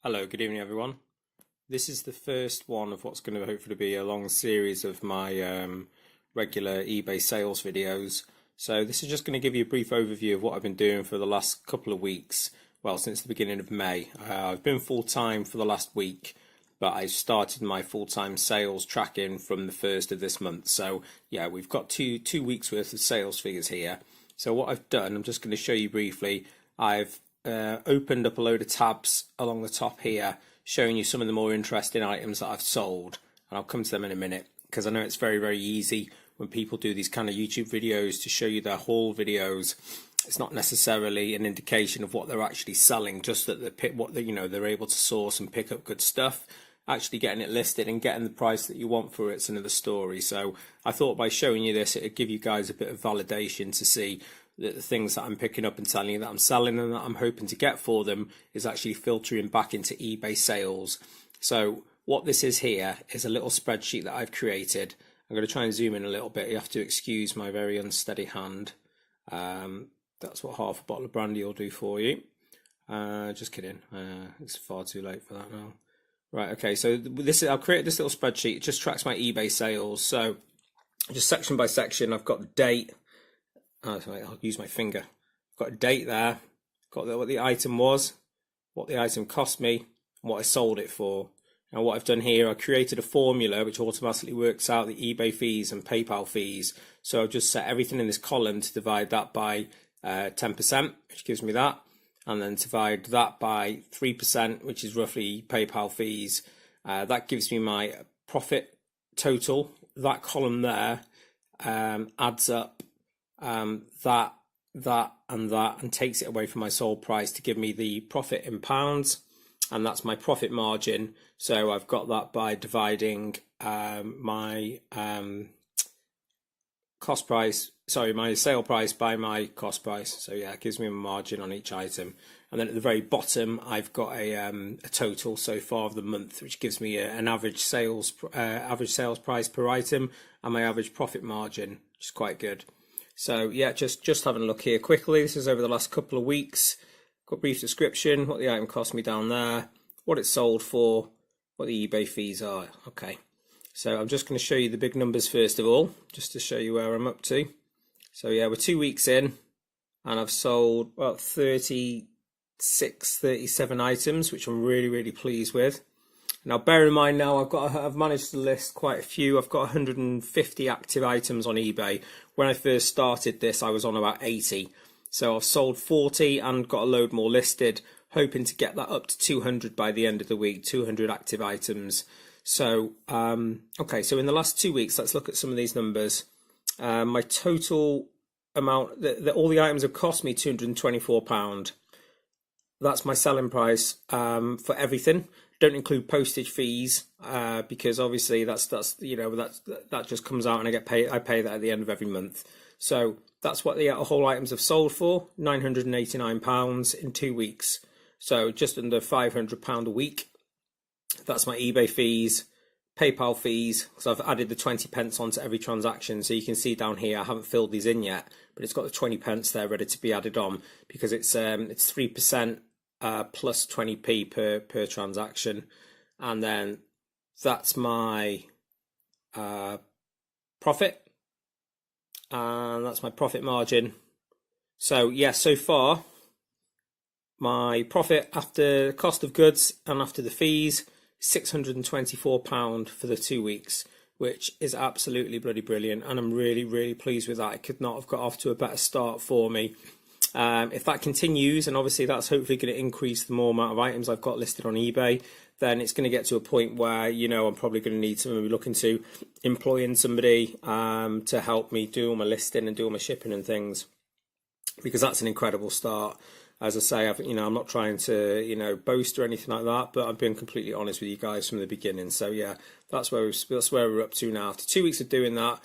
Hello, good evening everyone. This is the first one of what's going to hopefully be a long series of my regular eBay sales videos. So this is just going to give you a brief overview of what I've been doing for the last couple of weeks, well, since the beginning of May. I've been full-time for the last week, but I started my full-time sales tracking from the 1st of this month. So yeah, we've got two weeks worth of sales figures here. So what I've done, I'm just going to show you briefly. I've opened up a load of tabs along the top here, showing you some of the more interesting items that I've sold, and I'll come to them in a minute, because I know it's very easy when people do these kind of YouTube videos to show you their haul videos. It's not necessarily an indication of what they're actually selling, just that they're able to source and pick up good stuff. Actually getting it listed and getting the price that you want for it's another story. So I thought by showing you this, it would give you guys a bit of validation to see that the things that I'm picking up and telling you that I'm selling and that I'm hoping to get for them is actually filtering back into eBay sales. So what this is here is a little spreadsheet that I've created. I'm going to try and zoom in a little bit. You have to excuse my very unsteady hand. That's what half a bottle of brandy will do for you. Just kidding. It's far too late for that now. Right, okay, so I've created this little spreadsheet. It just tracks my eBay sales. So just section by section, I've got the date. Sorry, I'll use my finger. I've got a date there, got what the item was, what the item cost me, and what I sold it for. Now what I've done here, I created a formula which automatically works out the eBay fees and PayPal fees. So I've just set everything in this column to divide that by 10%, which gives me that, and then divide that by 3%, which is roughly PayPal fees. That gives me my profit total. That column there adds up that and takes it away from my sold price to give me the profit in pounds, and that's my profit margin. So I've got that by dividing my my sale price by my cost price. So yeah, it gives me a margin on each item. And then at the very bottom, I've got a total so far of the month, which gives me an average sales price per item and my average profit margin, which is quite good. So yeah, just having a look here quickly. This is over the last couple of weeks. Got a brief description, what the item cost me down there, what it's sold for, what the eBay fees are. Okay, so I'm just going to show you the big numbers first of all, just to show you where I'm up to. So yeah, we're 2 weeks in, and I've sold about 37 items, which I'm really pleased with. Now, bear in mind now, I've managed to list quite a few. I've got 150 active items on eBay. When I first started this, I was on about 80. So I've sold 40 and got a load more listed, hoping to get that up to 200 by the end of the week, 200 active items. So, okay, so in the last 2 weeks, let's look at some of these numbers. My total amount, all the items have cost me £224. That's my selling price for everything. Don't include postage fees because obviously that just comes out and I pay that at the end of every month. So that's what the whole items have sold for, £989 in 2 weeks. So just under £500 a week. That's my eBay fees, PayPal fees, because I've added the 20 pence onto every transaction. So you can see down here, I haven't filled these in yet, but it's got the 20 pence there ready to be added on because it's 3%. Plus 20p per transaction, and then that's my profit, and that's my profit margin. So yeah, so far my profit after cost of goods and after the fees, £624 for the 2 weeks, which is absolutely bloody brilliant, and I'm really pleased with that. It could not have got off to a better start for me. If that continues, and obviously that's hopefully going to increase the more amount of items I've got listed on eBay, then it's going to get to a point where, I'm probably going to need to be looking to employing somebody to help me do all my listing and do all my shipping and things, because that's an incredible start. As I say, I'm not trying to, boast or anything like that, but I've been completely honest with you guys from the beginning. So yeah, that's where we're up to now. After 2 weeks of doing that,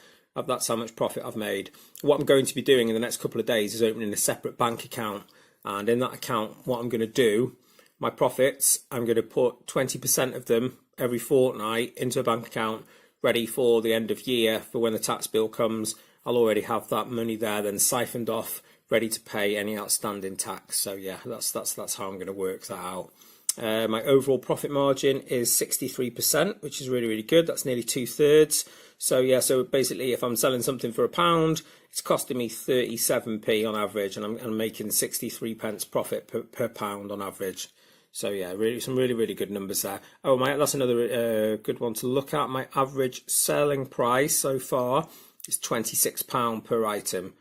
that's how much profit I've made. What I'm going to be doing in the next couple of days is opening a separate bank account. And in that account, what I'm going to do, my profits, I'm going to put 20% of them every fortnight into a bank account ready for the end of year. For when the tax bill comes, I'll already have that money there then siphoned off, ready to pay any outstanding tax. So yeah, that's how I'm going to work that out. My overall profit margin is 63%, which is really, really good. That's nearly 2/3. So yeah, so basically if I'm selling something for £1, it's costing me 37p on average, and I'm making 63 pence profit per pound on average. So yeah, really some really good numbers there. Oh, that's another good one to look at. My average selling price so far is £26 per item.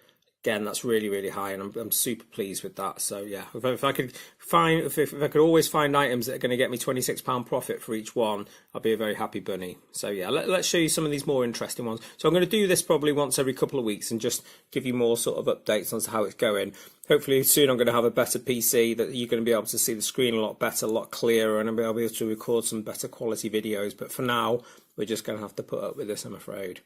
Again, that's really high, and I'm super pleased with that. So yeah, if I could find, if I could always find items that are going to get me £26 profit for each one, I'll be a very happy bunny. So yeah, let's show you some of these more interesting ones. So I'm going to do this probably once every couple of weeks and just give you more sort of updates on how it's going. Hopefully soon I'm going to have a better PC that you're going to be able to see the screen a lot better, a lot clearer, and I'll be able to record some better quality videos. But for now, we're just going to have to put up with this, I'm afraid.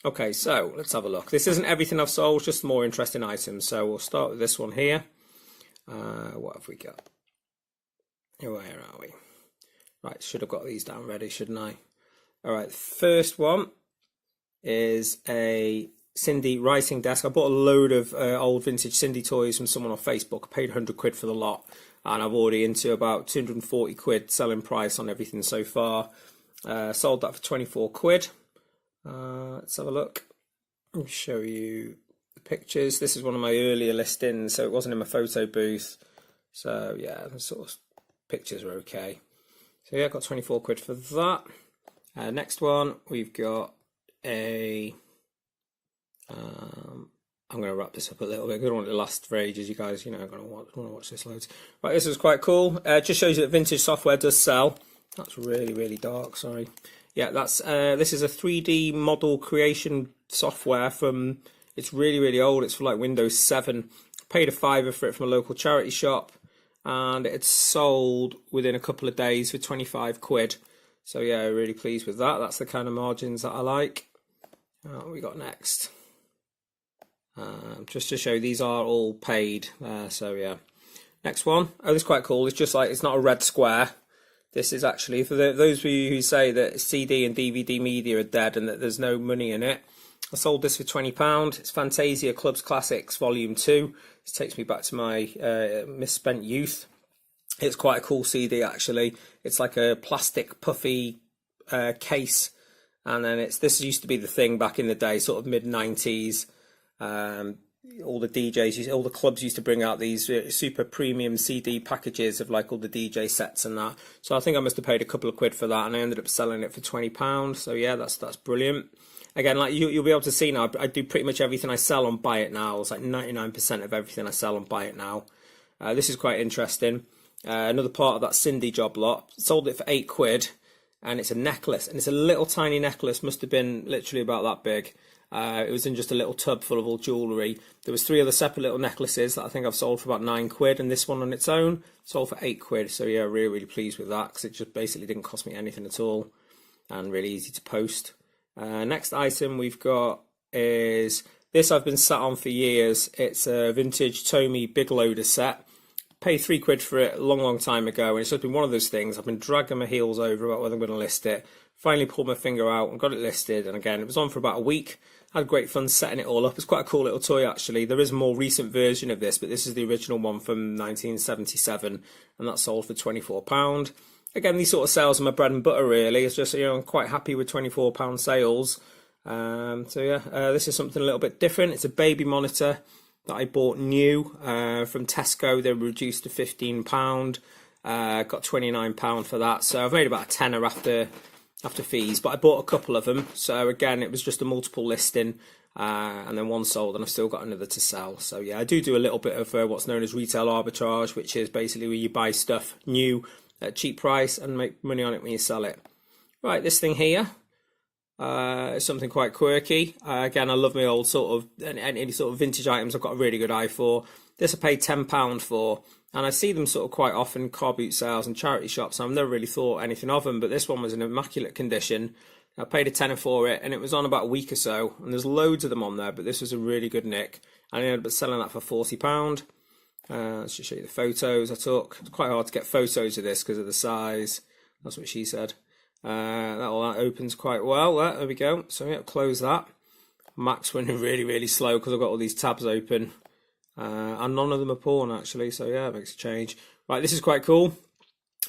Okay, so let's have a look. This isn't everything I've sold, just more interesting items. So we'll start with this one here. What have we got? Where are we? Right, should have got these down ready, shouldn't I? All right, the first one is a Cindy writing desk. I bought a load of old vintage Cindy toys from someone on Facebook. I paid 100 quid for the lot, and I've already into about 240 quid selling price on everything so far. Sold that for 24 quid. Let's have a look. I'll show you the pictures. This is one of my earlier listings, so it wasn't in my photo booth. So yeah, the sort of pictures are okay. So yeah, I got 24 quid for that. Next one, we've got a I'm going to wrap this up a little bit. I don't want it to last for ages, you guys. You know, I'm going to want to watch this loads. Right, this is quite cool. Just shows you that vintage software does sell. That's really dark. Sorry. Yeah, that's this is a 3D model creation software from. It's really old. It's for like Windows 7. Paid a £5 for it from a local charity shop, and it's sold within a couple of days for 25 quid. So yeah, really pleased with that. That's the kind of margins that I like. What we got next? Just to show, these are all paid. So yeah, next one. Oh, this is quite cool. It's just like, it's not a red square. This is actually for those of you who say that CD and DVD media are dead and that there's no money in it. I sold this for £20. It's Fantasia Clubs Classics Volume 2. This takes me back to my misspent youth. It's quite a cool CD actually. It's like a plastic puffy case, and then this used to be the thing back in the day, sort of mid-90s. All the DJs, all the clubs used to bring out these super premium CD packages of like all the DJ sets and that. So I think I must have paid a couple of quid for that, and I ended up selling it for £20. So yeah, that's brilliant. Again, like you'll be able to see now, I do pretty much everything I sell on Buy It Now. It's like 99% of everything I sell on Buy It Now. This is quite interesting. Another part of that Cindy job lot. Sold it for 8 quid, and it's a necklace, and it's a little tiny necklace. Must have been literally about that big. It was in just a little tub full of all jewellery. There was 3 other separate little necklaces that I think I've sold for about 9 quid, and this one on its own sold for 8 quid. So yeah, really pleased with that, because it just basically didn't cost me anything at all, and really easy to post. Next item we've got is this. I've been sat on for years. It's a vintage Tomy big loader set. Paid 3 quid for it a long time ago, and it's just been one of those things. I've been dragging my heels over about whether I'm going to list it. Finally pulled my finger out and got it listed, and again, it was on for about a week. Had great fun setting it all up. It's quite a cool little toy actually. There is a more recent version of this, but this is the original one from 1977, and that sold for £24. Again, these sort of sales are my bread and butter really. It's just, I'm quite happy with £24 sales. So yeah, this is something a little bit different. It's a baby monitor that I bought new from Tesco. They were reduced to £15. Got £29 for that. So I've made about a tenner after fees, but I bought a couple of them. So again, it was just a multiple listing, and then one sold, and I've still got another to sell. So yeah, I do a little bit of what's known as retail arbitrage, which is basically where you buy stuff new at a cheap price and make money on it when you sell it. Right, this thing here is something quite quirky. Again, I love my old sort of any sort of vintage items. I've got a really good eye for. This I paid £10 for, and I see them sort of quite often, car boot sales and charity shops. I've never really thought anything of them, but this one was in immaculate condition. I paid a tenner for it, and it was on about a week or so, and there's loads of them on there, but this was a really good nick. And I ended up selling that for £40. Let's just show you the photos I took. It's quite hard to get photos of this because of the size. That's what she said. That opens quite well. There we go. So yeah, close that. Mac's running really slow because I've got all these tabs open. And none of them are porn actually, so yeah, it makes a change. Right, this is quite cool.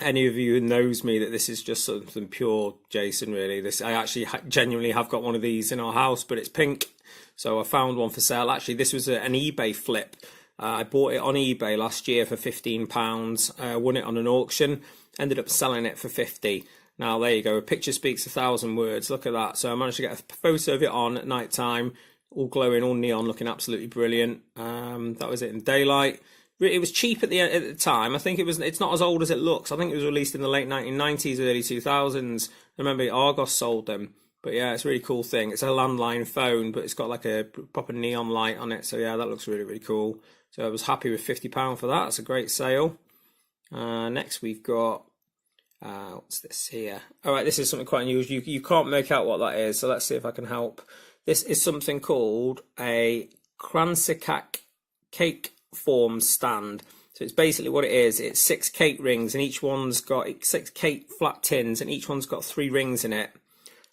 any of you who knows me that this is just something pure Jason, really. This, I actually genuinely have got one of these in our house, but it's pink. So I found one for sale. Actually, this was an eBay flip. I bought it on eBay last year for £15. Won it on an auction. Ended up selling it for 50. Now there you go. A picture speaks 1,000 words. Look at that. So I managed to get a photo of it on at night time, all glowing, all neon, looking absolutely brilliant. That was it in daylight. It was cheap at the time. I think it's not as old as it looks. I think it was released in the late 1990s, early 2000s. I remember Argos sold them. But yeah, it's a really cool thing. It's a landline phone, but it's got like a proper neon light on it. So yeah, that looks really, really cool. So I was happy with £50 for that. That's a great sale. Next we've got, what's this here? All right, this is something quite unusual. You can't make out what that is. So let's see if I can help. This is something called a Kransikak cake form stand. So it's basically what it is. It's 6 cake rings, and each one's got 6 cake flat tins, and each one's got 3 rings in it.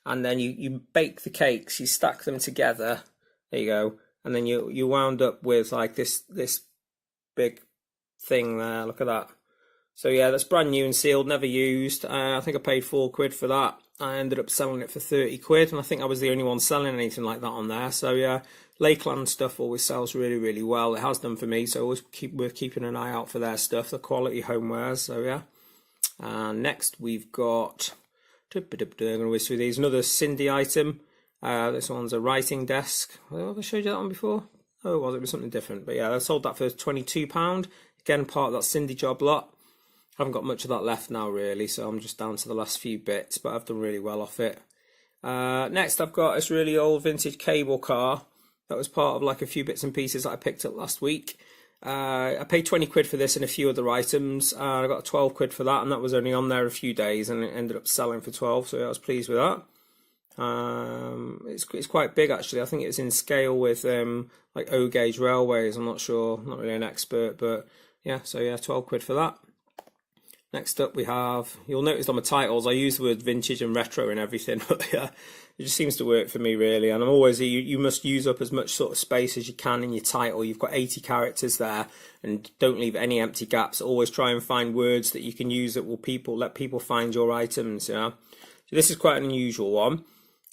And then you bake the cakes, you stack them together. There you go. And then you wound up with like this big thing there. Look at that. So yeah, that's brand new and sealed, never used. I think I paid £4 for that. I ended up selling it for £30, and I think I was the only one selling anything like that on there. So yeah, Lakeland stuff always sells really, really well. It has done for me, so we're keeping an eye out for their stuff, the quality homewares. So yeah. Next we've got, I'm going to whiz through these. Another Cindy item. This one's a writing desk. Have I showed you that one before? Oh, it was something different. But yeah, I sold that for £22. Again, part of that Cindy job lot. Haven't got much of that left now, really, so I'm just down to the last few bits, but I've done really well off it. Next, I've got this really old vintage cable car that was part of like a few bits and pieces that I picked up last week. I paid £20 for this and a few other items. I got £12 for that, and that was only on there a few days, and it ended up selling for 12, so I was pleased with that. It's quite big, actually. I think it's in scale with like O gauge railways. I'm not sure, not really an expert, but yeah, so yeah, £12 for that. Next up we have, you'll notice on my titles I use the word vintage and retro and everything, but yeah, it just seems to work for me, really. And I'm always, you must use up as much sort of space as you can in your title. You've got 80 characters there, and don't leave any empty gaps. Always try and find words that you can use that will let people find your items, you know. So this is quite an unusual one.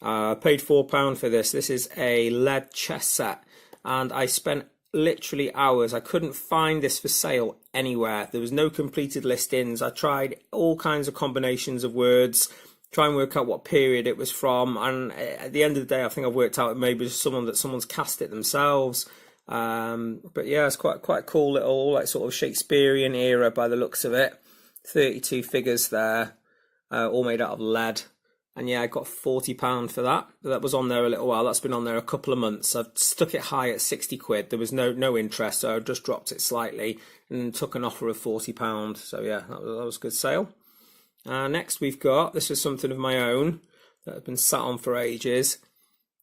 I paid £4 for this. This is a lead chess set, and I spent literally hours. I couldn't find this for sale anywhere. There was no completed listings. I tried all kinds of combinations of words, try and work out what period it was from, and at the end of the day I think I've worked out maybe someone's cast it themselves. But yeah, it's quite cool little like sort of Shakespearean era by the looks of it. 32 figures there, all made out of lead. And yeah, I got £40 for that. That was on there a little while. That's been on there a couple of months. I've stuck it high at £60. There was no interest, so I just dropped it slightly and took an offer of £40. So yeah, that was a good sale. Next we've got, this is something of my own that has been sat on for ages.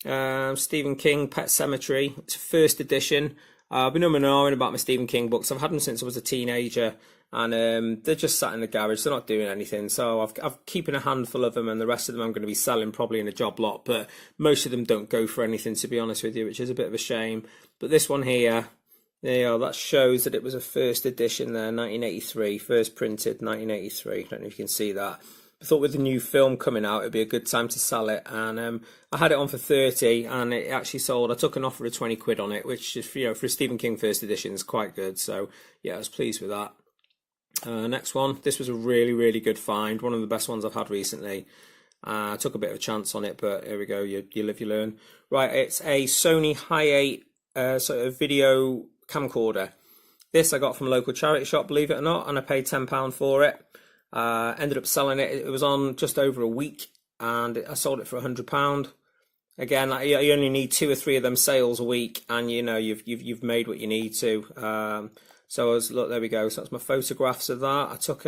Stephen King, Pet Sematary. It's a first edition. I've been umming and ahhing about my Stephen King books. I've had them since I was a teenager, and they're just sat in the garage. They're not doing anything. So I'm keeping a handful of them, and the rest of them I'm going to be selling probably in a job lot. But most of them don't go for anything, to be honest with you, which is a bit of a shame. But this one here, there you are, that shows that it was a first edition there, 1983, first printed 1983. I don't know if you can see that. I thought with the new film coming out, it'd be a good time to sell it, and I had it on for 30, and it actually sold. I took an offer of £20 on it, which is, you know, for a Stephen King first edition is quite good. So yeah, I was pleased with that. Next one, this was a really, really good find, one of the best ones I've had recently. I took a bit of a chance on it, but here we go. You live, you learn. Right, it's a Sony Hi8 sort of video camcorder. This I got from a local charity shop, believe it or not, and I paid £10 for it. Ended up selling it. It was on just over a week, and I sold it for £100. Again, you only need 2 or 3 of them sales a week, and you know you've made what you need to. So look, there we go. So that's my photographs of that. I took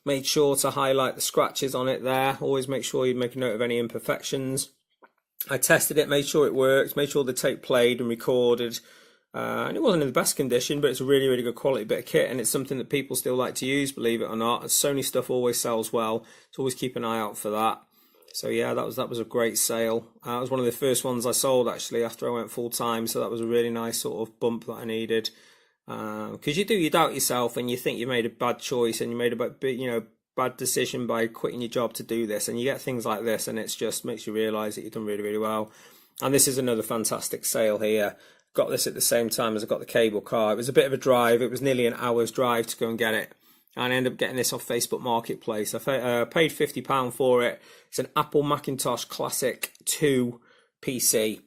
made sure to highlight the scratches on it there. Always make sure you make a note of any imperfections. I tested it, made sure it worked, made sure the tape played and recorded. And it wasn't in the best condition, but it's a really, really good quality bit of kit, and it's something that people still like to use, believe it or not. Sony stuff always sells well, so always keep an eye out for that. So yeah, that was a great sale. It was one of the first ones I sold actually after I went full time, so that was a really nice sort of bump that I needed. because you doubt yourself and you think you made a bad choice and you made a bad decision by quitting your job to do this, and you get things like this, and it's just makes you realize that you've done really, really well. And this is another fantastic sale here. Got this at the same time as I got the cable car. It was a bit of a drive. It was nearly an hour's drive to go and get it. And I ended up getting this off Facebook Marketplace. I paid £50 for it. It's an Apple Macintosh Classic 2 PC.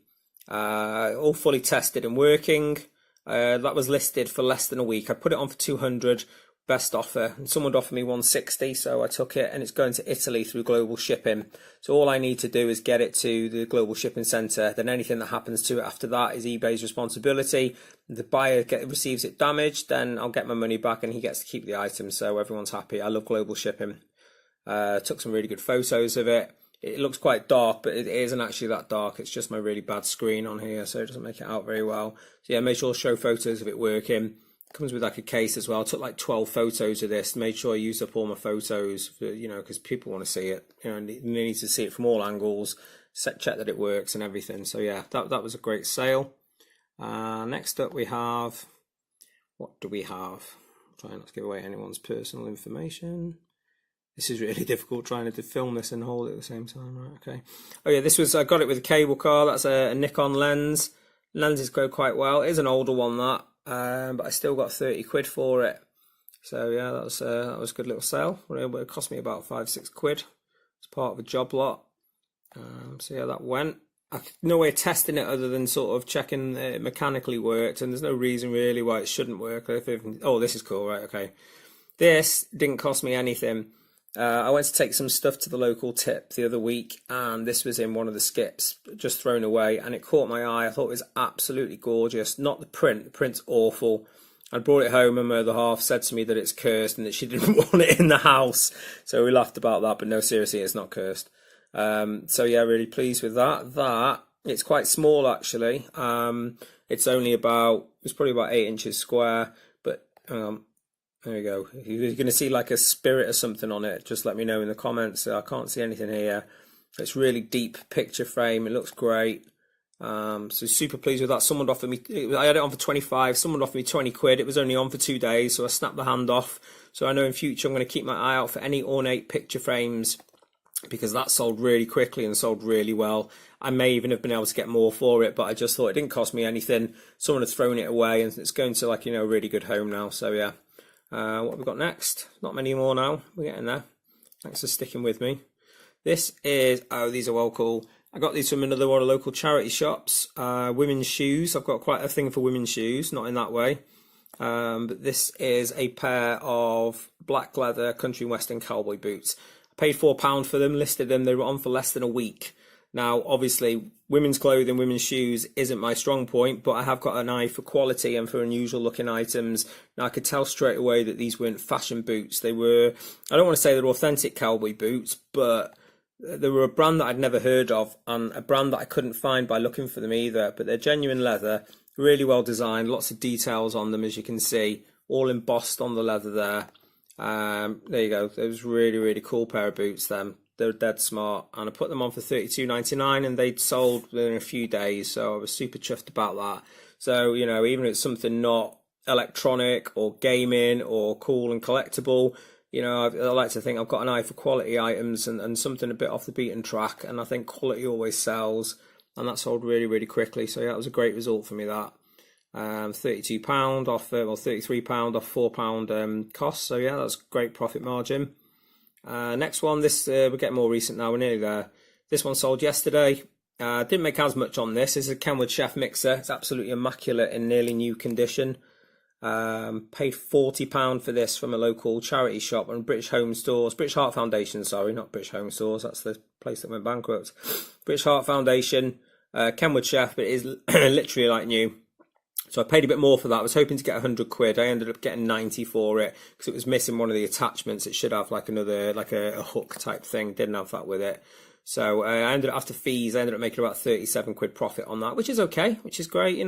All fully tested and working. That was listed for less than a week. I put it on for 200, best offer, and someone offered me 160, so I took it, and it's going to Italy through global shipping. So all I need to do is get it to the global shipping center. Then anything that happens to it after that is eBay's responsibility. The buyer receives it damaged, then I'll get my money back and he gets to keep the item, so everyone's happy. I love global shipping. Took some really good photos of it. It looks quite dark, but it isn't actually that dark. It's just my really bad screen on here, so it doesn't make it out very well. So yeah, make sure to show photos of it working. Comes with like a case as well. I took like 12 photos of this, made sure I used up all my photos for, because people want to see it, and they need to see it from all angles, check that it works and everything. So yeah, that was a great sale. Next up we have, what do we have? Try not to give away anyone's personal information. This is really difficult trying to film this and hold it at the same time. Right, okay. Oh yeah, I got it with a cable car. That's a Nikon lens. Lenses go quite well. It is an older one, that. But I still got 30 quid for it. So yeah, that was a good little sale. It cost me about 5-6 quid. It's part of a job lot. So yeah, that went. No way of testing it other than sort of checking it mechanically worked, and there's no reason really why it shouldn't work. Oh, this is cool, right? Okay. This didn't cost me anything. I went to take some stuff to the local tip the other week, and this was in one of the skips, just thrown away, and it caught my eye. I thought it was absolutely gorgeous. Not the print. The print's awful. I brought it home, and my other half said to me that it's cursed and that she didn't want it in the house. So we laughed about that, but no, seriously, it's not cursed. So yeah, really pleased with that. It's quite small, actually. It's probably about 8 inches square, but there we go. You're going to see like a spirit or something on it. Just let me know in the comments. I can't see anything here. It's really deep picture frame. It looks great. So super pleased with that. Someone offered me, I had it on for 25. Someone offered me 20 quid. It was only on for 2 days, so I snapped the hand off. So I know in future I'm going to keep my eye out for any ornate picture frames, because that sold really quickly and sold really well. I may even have been able to get more for it, but I just thought it didn't cost me anything. Someone had thrown it away, and it's going to a really good home now. So yeah. What have we got next? Not many more now. We're getting there. Thanks for sticking with me. This is, these are well cool. I got these from another one of the local charity shops. Women's shoes. I've got quite a thing for women's shoes, not in that way. But this is a pair of black leather country and western cowboy boots. I paid £4 for them, listed them. They were on for less than a week. Now, obviously, women's clothing, women's shoes isn't my strong point, but I have got an eye for quality and for unusual looking items. Now, I could tell straight away that these weren't fashion boots. They were, I don't want to say they're authentic cowboy boots, but they were a brand that I'd never heard of, and a brand that I couldn't find by looking for them either. But they're genuine leather, really well designed, lots of details on them, as you can see, all embossed on the leather there. There you go. Those really, really cool pair of boots, them. They're dead smart, and I put them on for $32.99, and they'd sold within a few days, so I was super chuffed about that. So, even if it's something not electronic or gaming or cool and collectible, I like to think I've got an eye for quality items and something a bit off the beaten track, and I think quality always sells, and that sold really, really quickly. So yeah, that was a great result for me, that. £32 off, £33 off £4 cost, so yeah, that's great profit margin. Next one, we're getting more recent now, we're nearly there. This one sold yesterday. Didn't make as much on this. This is a Kenwood Chef mixer. It's absolutely immaculate in nearly new condition. Paid £40 for this from a local charity shop and British Heart Foundation, sorry, not British Home Stores, that's the place that went bankrupt. British Heart Foundation, Kenwood Chef, but it is literally like new. So I paid a bit more for that. I was hoping to get 100 quid. I ended up getting 90 for it because it was missing one of the attachments. It should have like a hook type thing. Didn't have that with it. So I ended up, after fees, I ended up making about 37 quid profit on that, which is okay, which is great.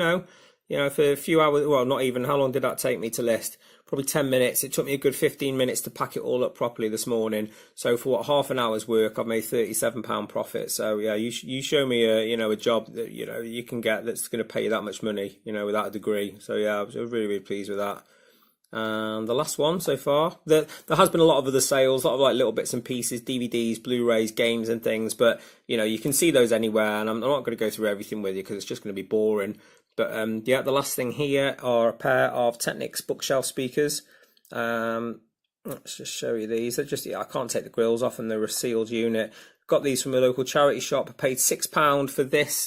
for a few hours, well, not even, how long did that take me to list? Probably 10 minutes. It took me a good 15 minutes to pack it all up properly this morning. So for what, half an hour's work, I've made £37 profit. So yeah, you show me a job that, you can get that's going to pay you that much money, without a degree. So yeah, I was really, really pleased with that. And the last one so far, there has been a lot of other sales, a lot of like little bits and pieces, DVDs, Blu-rays, games and things, but you can see those anywhere, and I'm not going to go through everything with you because it's just going to be boring. But yeah, the last thing here are a pair of Technics bookshelf speakers. Let's just show you these. They're just, I can't take the grills off, and they're a sealed unit. Got these from a local charity shop. I paid £6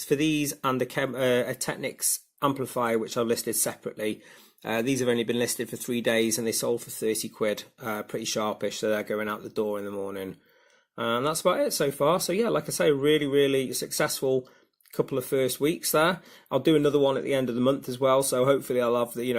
for these and a Technics amplifier, which I listed separately. These have only been listed for 3 days, and they sold for 30 quid. Pretty sharpish, so they're going out the door in the morning. And that's about it so far. So yeah, like I say, really, really successful couple of first weeks there. I'll do another one at the end of the month as well, so hopefully I'll have the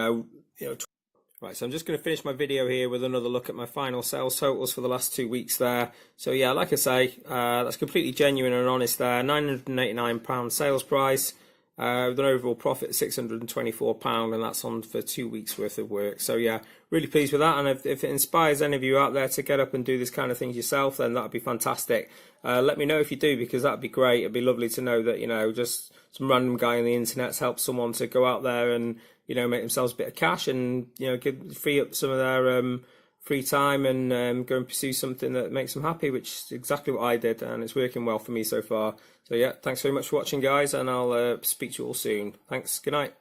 right. So I'm just going to finish my video here with another look at my final sales totals for the last 2 weeks there. So yeah, like I say, that's completely genuine and honest there. £989 sales price, with an overall profit of £624, and that's on for 2 weeks worth of work. So yeah, really pleased with that. And if it inspires any of you out there to get up and do this kind of things yourself, then that'd be fantastic. Let me know if you do, because that'd be great. It'd be lovely to know that just some random guy on the internet's helped someone to go out there and make themselves a bit of cash, and free up some of their free time and go and pursue something that makes them happy, which is exactly what I did, and it's working well for me so far. So yeah, thanks very much for watching, guys, and I'll speak to you all soon. Thanks, good night.